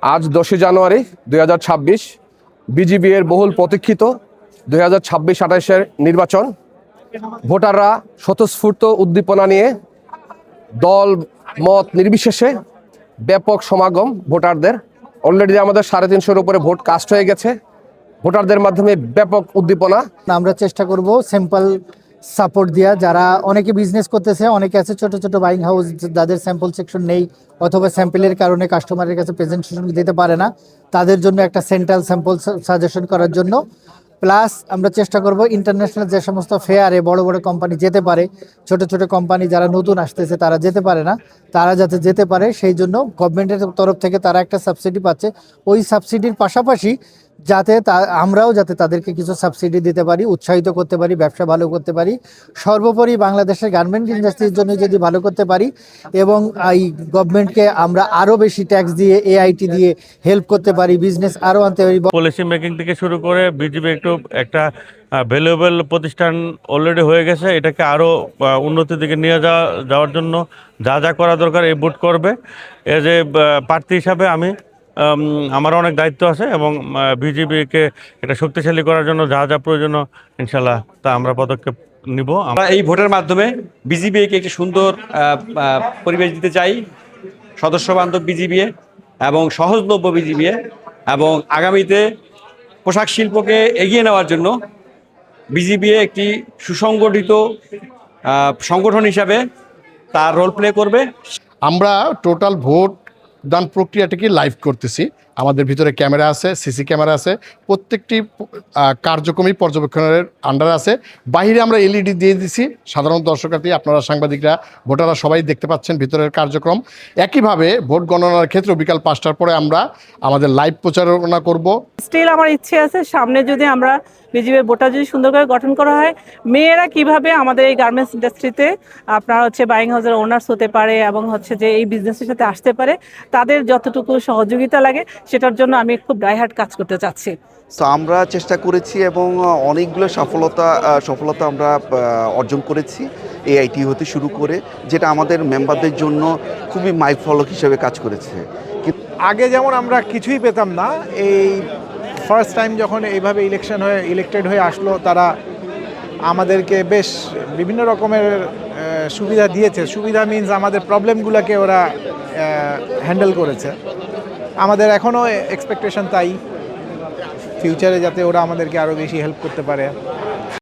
আজ 10 জানুয়ারি 2026 বিজিবি এর বহুল প্রতীক্ষিত 2026-28-এর নির্বাচন। ভোটাররা স্বতঃস্ফূর্ত উদ্দীপনা নিয়ে দল মত নির্বিশেষে ব্যাপক সমাগম ভোটারদের। অলরেডি আমাদের 350-এর উপরে ভোট কাস্ট হয়ে গেছে। ভোটারদের মাধ্যমে ব্যাপক উদ্দীপনা। আমরা চেষ্টা করব স্যাম্পল সাপোর্ট দিয়া, যারা অনেকে বিজনেস করতেছে, অনেকে আছে ছোট ছোট বাইং হাউস যাদের স্যাম্পল সেকশন নেই অথবা স্যাম্পলের কারণে কাস্টমারের কাছে প্রেজেন্টেশন দিতে পারে না, তাদের জন্য একটা সেন্ট্রাল স্যাম্পল সাজেশন করার জন্য। প্লাস আমরা চেষ্টা করব ইন্টারন্যাশনাল যে সমস্ত ফেয়ারে বড় বড় কোম্পানি যেতে পারে, ছোট ছোট কোম্পানি যারা নতুন আসতেছে তারা যেতে পারে না, তারা যাতে যেতে পারে সেই জন্য গভর্নমেন্টের তরফ থেকে তারা একটা সাবসিডি পাচ্ছে। ওই সাবসিডির পাশাপাশি যাতে আমরাও যাতে তাদেরকে কিছু সাবসিডি দিতে পারি, উৎসাহিত করতে পারি, ব্যবসা ভালো করতে পারি। সর্বোপরি বাংলাদেশের গার্মেন্ট ইন্ডাস্ট্রির জন্য যদি ভালো করতে পারি এবং এই গভর্নমেন্টকে আমরা আরও বেশি ট্যাক্স দিয়ে, এআইটি দিয়ে হেল্প করতে পারি, বিজনেস আরও আনতে পারি। পলিসি মেকিং থেকে শুরু করে বিজিবি একটা ভ্যালুয়েবল প্রতিষ্ঠান অলরেডি হয়ে গেছে। এটাকে আরও উন্নতির দিকে নিয়ে যাওয়ার জন্য যা যা করা দরকার এই বোর্ড করবে। এজ এ প্রার্থী হিসাবে আমার অনেক দায়িত্ব আছে এবং বিজিবিকে এটা শক্তিশালী করার জন্য যা যা প্রয়োজন ইনশাল্লাহ তা আমরা পদক্ষেপ নিব। আমরা এই ভোটের মাধ্যমে বিজিবিকে একটি সুন্দর পরিবেশ দিতে চাই, সদস্য বান্ধব বিজিবি এবং সহজলভ্য বিজিবি, এবং আগামীতে পোশাক শিল্পকে এগিয়ে নেওয়ার জন্য বিজিবি একটি সুসংগঠিত সংগঠন হিসাবে তার রোল প্লে করবে। আমরা টোটাল ভোট দান প্রক্রিয়াটাকে লাইভ করতেছি। আমাদের ভিতরে ক্যামেরা আছে, সিসি ক্যামেরা আছে, প্রত্যেকটি কার্যক্রমই পর্যবেক্ষণের আন্ডারে আছে। বাইরে আমরা এলইডি দিয়ে দিছি, সাধারণ দর্শকার্থী আপনারা সাংবাদিকরা ভোটাররা সবাই দেখতে পাচ্ছেন ভিতরের কার্যক্রম। একইভাবে ভোট গণনার ক্ষেত্রে বিকাল 5টার পরে আমরা আমাদের লাইভ প্রচারণা করব। স্টিল আমার ইচ্ছে আছে সামনে যদি আমরা বিজিবির বোর্ডটা যদি সুন্দর করে গঠন করা হয়, মেয়েরা কিভাবে আমাদের এই গার্মেন্টস ইন্ডাস্ট্রিতে আপনার বাইং হাউসের ওনার্স হতে পারে এবং যে এই বিজনেসের সাথে আসতে পারে, তাদের যতটুকু সহযোগিতা লাগে সেটার জন্য আমি খুব ডাইহার্ড কাজ করতে চাচ্ছি। তো আমরা চেষ্টা করেছি এবং অনেকগুলো সফলতা আমরা অর্জন করেছি এআইটি হতে শুরু করে, যেটা আমাদের মেম্বারদের জন্য খুবই মাইলফলক হিসেবে কাজ করেছে। আগে যেমন আমরা কিছুই পেতাম না, এই ফার্স্ট টাইম যখন এইভাবে ইলেক্টেড হয়ে আসলো, তারা আমাদেরকে বেশ বিভিন্ন রকমের সুবিধা দিয়েছে। সুবিধা মিনস আমাদের প্রবলেমগুলোকে ওরা হ্যান্ডেল করেছে। আমাদের এখনও এক্সপেকটেশন তাই, ফিউচারে যাতে ওরা আমাদেরকে আরও বেশি হেল্প করতে পারে।